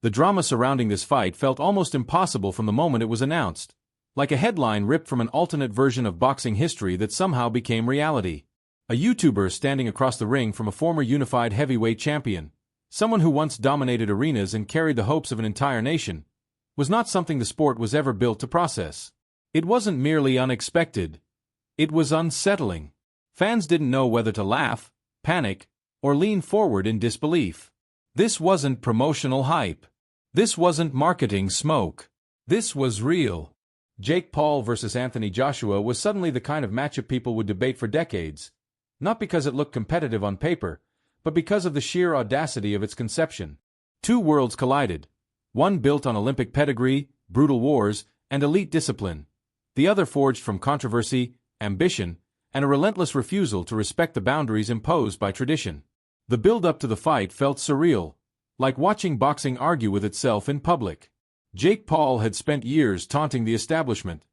The drama surrounding this fight felt almost impossible from the moment it was announced, like a headline ripped from an alternate version of boxing history that somehow became reality. A YouTuber standing across the ring from a former unified heavyweight champion, someone who once dominated arenas and carried the hopes of an entire nation, was not something the sport was ever built to process. It wasn't merely unexpected. It was unsettling. Fans didn't know whether to laugh, panic, or lean forward in disbelief. This wasn't promotional hype. This wasn't marketing smoke. This was real. Jake Paul versus Anthony Joshua was suddenly the kind of matchup people would debate for decades, not because it looked competitive on paper, but because of the sheer audacity of its conception. Two worlds collided, one built on Olympic pedigree, brutal wars, and elite discipline, the other forged from controversy, ambition, and a relentless refusal to respect the boundaries imposed by tradition. The build-up to the fight felt surreal, like watching boxing argue with itself in public. Jake Paul had spent years taunting the establishment,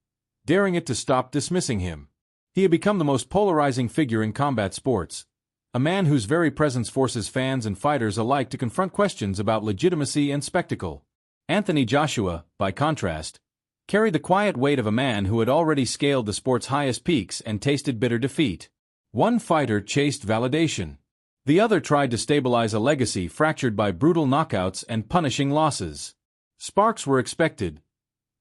daring it to stop dismissing him. He had become the most polarizing figure in combat sports, a man whose very presence forces fans and fighters alike to confront questions about legitimacy and spectacle. Anthony Joshua, by contrast, carried the quiet weight of a man who had already scaled the sport's highest peaks and tasted bitter defeat. One fighter chased validation. The other tried to stabilize a legacy fractured by brutal knockouts and punishing losses. Sparks were expected.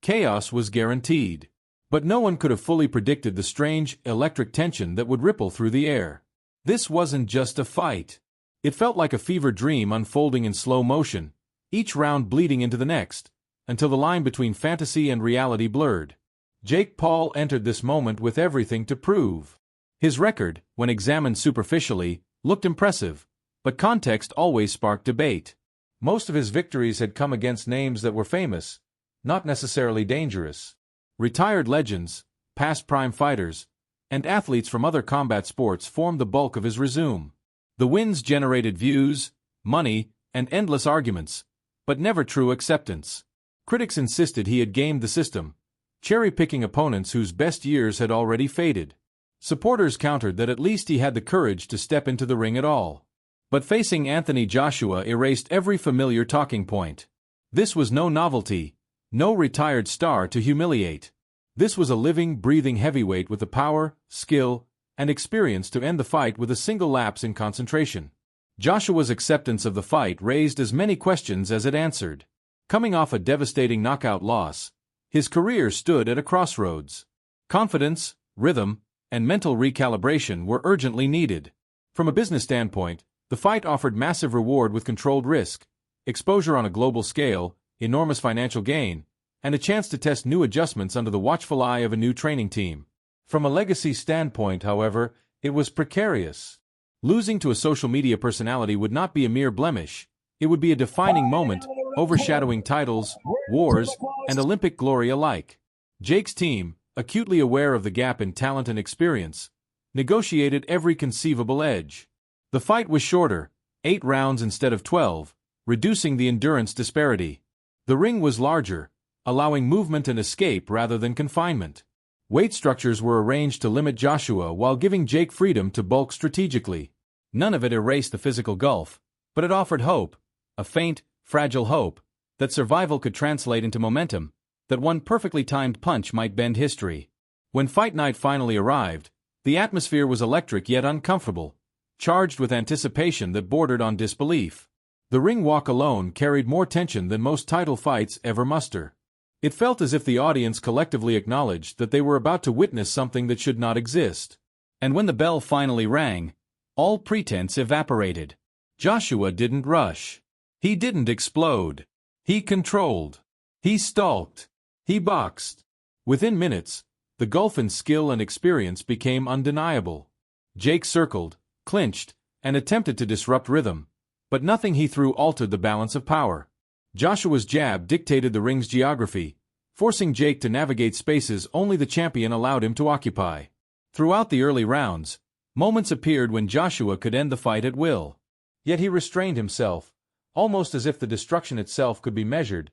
Chaos was guaranteed. But no one could have fully predicted the strange, electric tension that would ripple through the air. This wasn't just a fight. It felt like a fever dream unfolding in slow motion, each round bleeding into the next, until the line between fantasy and reality blurred. Jake Paul entered this moment with everything to prove. His record, when examined superficially, looked impressive, but context always sparked debate. Most of his victories had come against names that were famous, not necessarily dangerous. Retired legends, past prime fighters, and athletes from other combat sports formed the bulk of his resume. The wins generated views, money, and endless arguments, but never true acceptance. Critics insisted he had gamed the system, cherry-picking opponents whose best years had already faded. Supporters countered that at least he had the courage to step into the ring at all. But facing Anthony Joshua erased every familiar talking point. This was no novelty, no retired star to humiliate. This was a living, breathing heavyweight with the power, skill, and experience to end the fight with a single lapse in concentration. Joshua's acceptance of the fight raised as many questions as it answered. Coming off a devastating knockout loss, his career stood at a crossroads. Confidence, rhythm, and mental recalibration were urgently needed. From a business standpoint, the fight offered massive reward with controlled risk, exposure on a global scale, enormous financial gain, and a chance to test new adjustments under the watchful eye of a new training team. From a legacy standpoint, however, it was precarious. Losing to a social media personality would not be a mere blemish. It would be a defining moment, overshadowing titles, wars, and Olympic glory alike. Jake's team, acutely aware of the gap in talent and experience, negotiated every conceivable edge. The fight was shorter, 8 rounds instead of 12, reducing the endurance disparity. The ring was larger, allowing movement and escape rather than confinement. Weight structures were arranged to limit Joshua while giving Jake freedom to bulk strategically. None of it erased the physical gulf, but it offered hope, a faint, fragile hope, that survival could translate into momentum, that one perfectly timed punch might bend history. When fight night finally arrived, the atmosphere was electric yet uncomfortable, charged with anticipation that bordered on disbelief. The ring walk alone carried more tension than most title fights ever muster. It felt as if the audience collectively acknowledged that they were about to witness something that should not exist. And when the bell finally rang, all pretense evaporated. Joshua didn't rush. He didn't explode. He controlled. He stalked. He boxed. Within minutes, the gulf in skill and experience became undeniable. Jake circled, clinched, and attempted to disrupt rhythm, but nothing he threw altered the balance of power. Joshua's jab dictated the ring's geography, forcing Jake to navigate spaces only the champion allowed him to occupy. Throughout the early rounds, moments appeared when Joshua could end the fight at will. Yet he restrained himself, almost as if the destruction itself could be measured,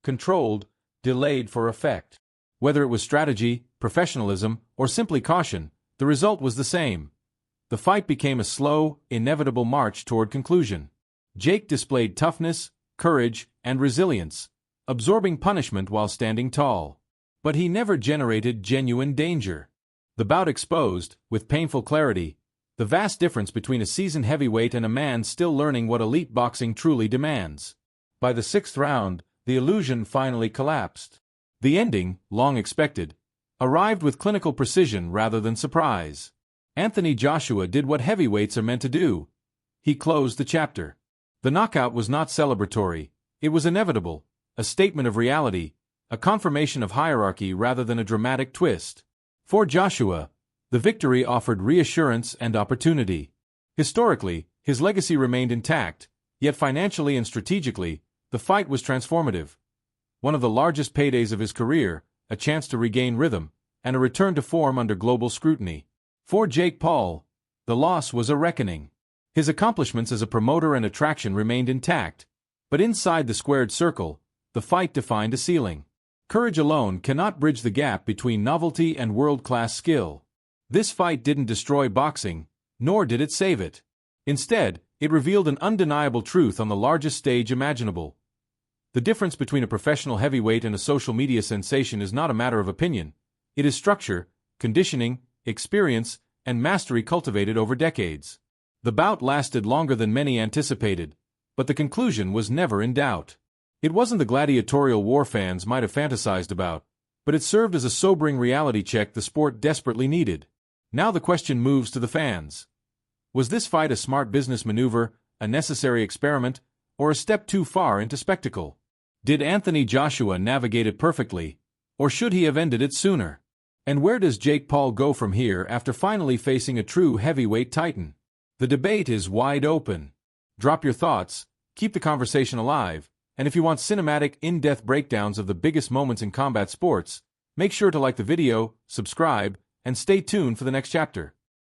controlled, delayed for effect. Whether it was strategy, professionalism, or simply caution, the result was the same. The fight became a slow, inevitable march toward conclusion. Jake displayed toughness, courage, and resilience, absorbing punishment while standing tall. But he never generated genuine danger. The bout exposed, with painful clarity, the vast difference between a seasoned heavyweight and a man still learning what elite boxing truly demands. By the sixth round, the illusion finally collapsed. The ending, long expected, arrived with clinical precision rather than surprise. Anthony Joshua did what heavyweights are meant to do. He closed the chapter. The knockout was not celebratory, it was inevitable, a statement of reality, a confirmation of hierarchy rather than a dramatic twist. For Joshua, the victory offered reassurance and opportunity. Historically, his legacy remained intact, yet financially and strategically, the fight was transformative. One of the largest paydays of his career, a chance to regain rhythm, and a return to form under global scrutiny. For Jake Paul, the loss was a reckoning. His accomplishments as a promoter and attraction remained intact, but inside the squared circle, the fight defined a ceiling. Courage alone cannot bridge the gap between novelty and world-class skill. This fight didn't destroy boxing, nor did it save it. Instead, it revealed an undeniable truth on the largest stage imaginable. The difference between a professional heavyweight and a social media sensation is not a matter of opinion. It is structure, conditioning, experience, and mastery cultivated over decades. The bout lasted longer than many anticipated, but the conclusion was never in doubt. It wasn't the gladiatorial war fans might have fantasized about, but it served as a sobering reality check the sport desperately needed. Now the question moves to the fans. Was this fight a smart business maneuver, a necessary experiment, or a step too far into spectacle? Did Anthony Joshua navigate it perfectly, or should he have ended it sooner? And where does Jake Paul go from here after finally facing a true heavyweight titan? The debate is wide open. Drop your thoughts, keep the conversation alive, and if you want cinematic, in-depth breakdowns of the biggest moments in combat sports, make sure to like the video, subscribe, and stay tuned for the next chapter.